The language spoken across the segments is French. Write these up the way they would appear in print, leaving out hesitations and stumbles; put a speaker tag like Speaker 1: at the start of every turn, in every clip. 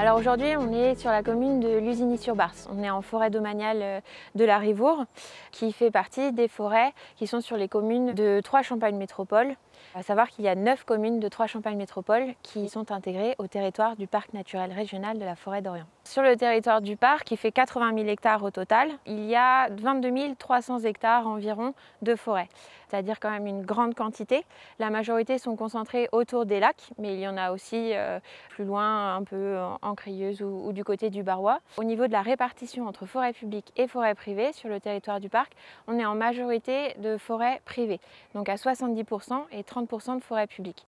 Speaker 1: Alors aujourd'hui, on est sur la commune de Lusigny-sur-Barse. On est en forêt domaniale de la Rivoure, qui fait partie des forêts qui sont sur les communes de Troyes-Champagne Métropole. À savoir qu'il y a 9 communes de Troyes-Champagne Métropole qui sont intégrées au territoire du parc naturel régional de la forêt d'Orient. Sur le territoire du parc, qui fait 80 000 hectares au total, il y a 22 300 hectares environ de forêt, c'est-à-dire quand même une grande quantité. La majorité sont concentrées autour des lacs, mais il y en a aussi plus loin, un peu en Crieuse ou du côté du Barrois. Au niveau de la répartition entre forêt publique et forêt privée sur le territoire du parc, on est en majorité de forêt privée, donc à 70% et 30% de forêt publique.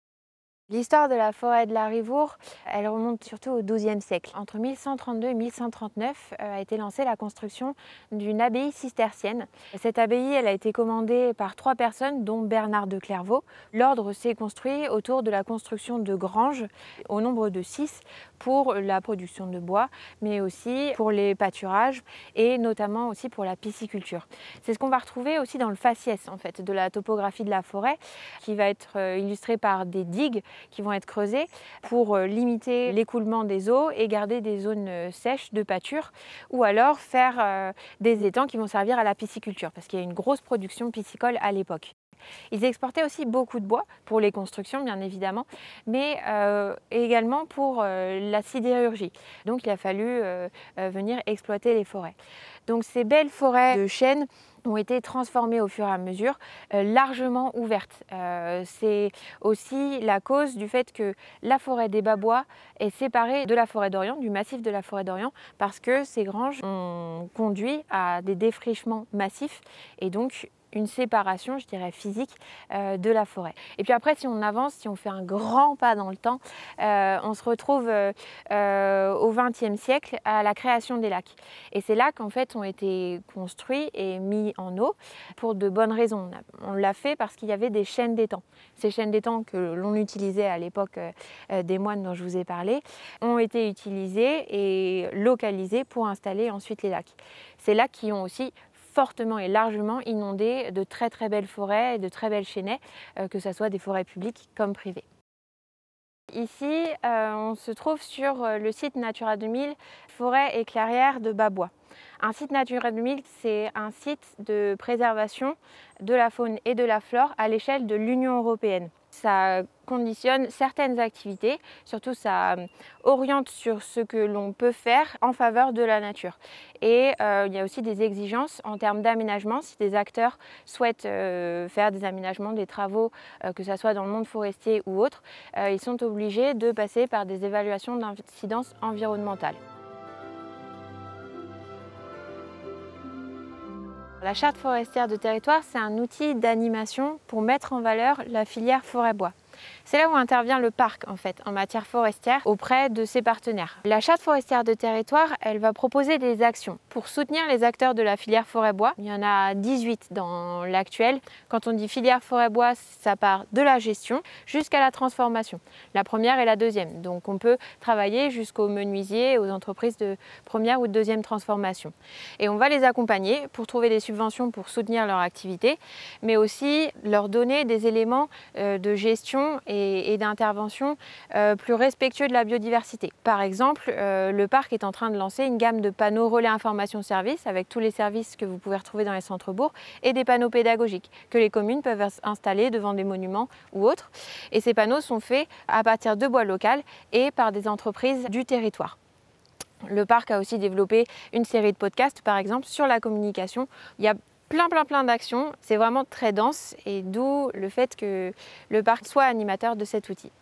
Speaker 1: L'histoire de la forêt de la Rivoure, elle remonte surtout au XIIe siècle. Entre 1132 et 1139 a été lancée la construction d'une abbaye cistercienne. Cette abbaye, elle a été commandée par 3 personnes, dont Bernard de Clairvaux. L'ordre s'est construit autour de la construction de granges, au nombre de 6, pour la production de bois, mais aussi pour les pâturages et notamment aussi pour la pisciculture. C'est ce qu'on va retrouver aussi dans le faciès en fait, de la topographie de la forêt, qui va être illustré par des digues qui vont être creusées pour limiter l'écoulement des eaux et garder des zones sèches de pâture, ou alors faire des étangs qui vont servir à la pisciculture, parce qu'il y a une grosse production piscicole à l'époque. Ils exportaient aussi beaucoup de bois pour les constructions, bien évidemment, mais également pour la sidérurgie. Donc il a fallu venir exploiter les forêts. Donc ces belles forêts de chênes ont été transformées au fur et à mesure, largement ouvertes. C'est aussi la cause du fait que la forêt des Bas-Bois est séparée de la forêt d'Orient, du massif de la forêt d'Orient, parce que ces granges ont conduit à des défrichements massifs et donc une séparation, je dirais, physique de la forêt. Et puis après, si on avance, si on fait un grand pas dans le temps, on se retrouve au XXe siècle à la création des lacs. Et ces lacs, en fait, ont été construits et mis en eau pour de bonnes raisons. On l'a fait parce qu'il y avait des chaînes d'étangs. Ces chaînes d'étangs que l'on utilisait à l'époque des moines dont je vous ai parlé, ont été utilisées et localisées pour installer ensuite les lacs. Ces lacs qui ont aussi fortement et largement inondé de très belles forêts et de très belles chênaies, que ce soit des forêts publiques comme privées. Ici, on se trouve sur le site Natura 2000, forêt et clairière de Bas-Bois. Un site Natura 2000, c'est un site de préservation de la faune et de la flore à l'échelle de l'Union européenne. Ça conditionne certaines activités, surtout ça oriente sur ce que l'on peut faire en faveur de la nature. Et il y a aussi des exigences en termes d'aménagement. Si des acteurs souhaitent faire des aménagements, des travaux, que ce soit dans le monde forestier ou autre, ils sont obligés de passer par des évaluations d'incidence environnementale. La charte forestière de territoire, c'est un outil d'animation pour mettre en valeur la filière forêt-bois. C'est là où intervient le parc en fait, en matière forestière auprès de ses partenaires. La charte forestière de territoire, elle va proposer des actions pour soutenir les acteurs de la filière forêt-bois. Il y en a 18 dans l'actuel. Quand on dit filière forêt-bois, ça part de la gestion jusqu'à la transformation. La première et la deuxième. Donc on peut travailler jusqu'aux menuisiers, aux entreprises de première ou de deuxième transformation. Et on va les accompagner pour trouver des subventions pour soutenir leur activité, mais aussi leur donner des éléments de gestion et d'intervention plus respectueux de la biodiversité. Par exemple, le parc est en train de lancer une gamme de panneaux relais information service avec tous les services que vous pouvez retrouver dans les centres-bourgs et des panneaux pédagogiques que les communes peuvent installer devant des monuments ou autres. Et ces panneaux sont faits à partir de bois local et par des entreprises du territoire. Le parc a aussi développé une série de podcasts, par exemple, sur la communication. Il y a plein d'actions, c'est vraiment très dense et d'où le fait que le parc soit animateur de cet outil.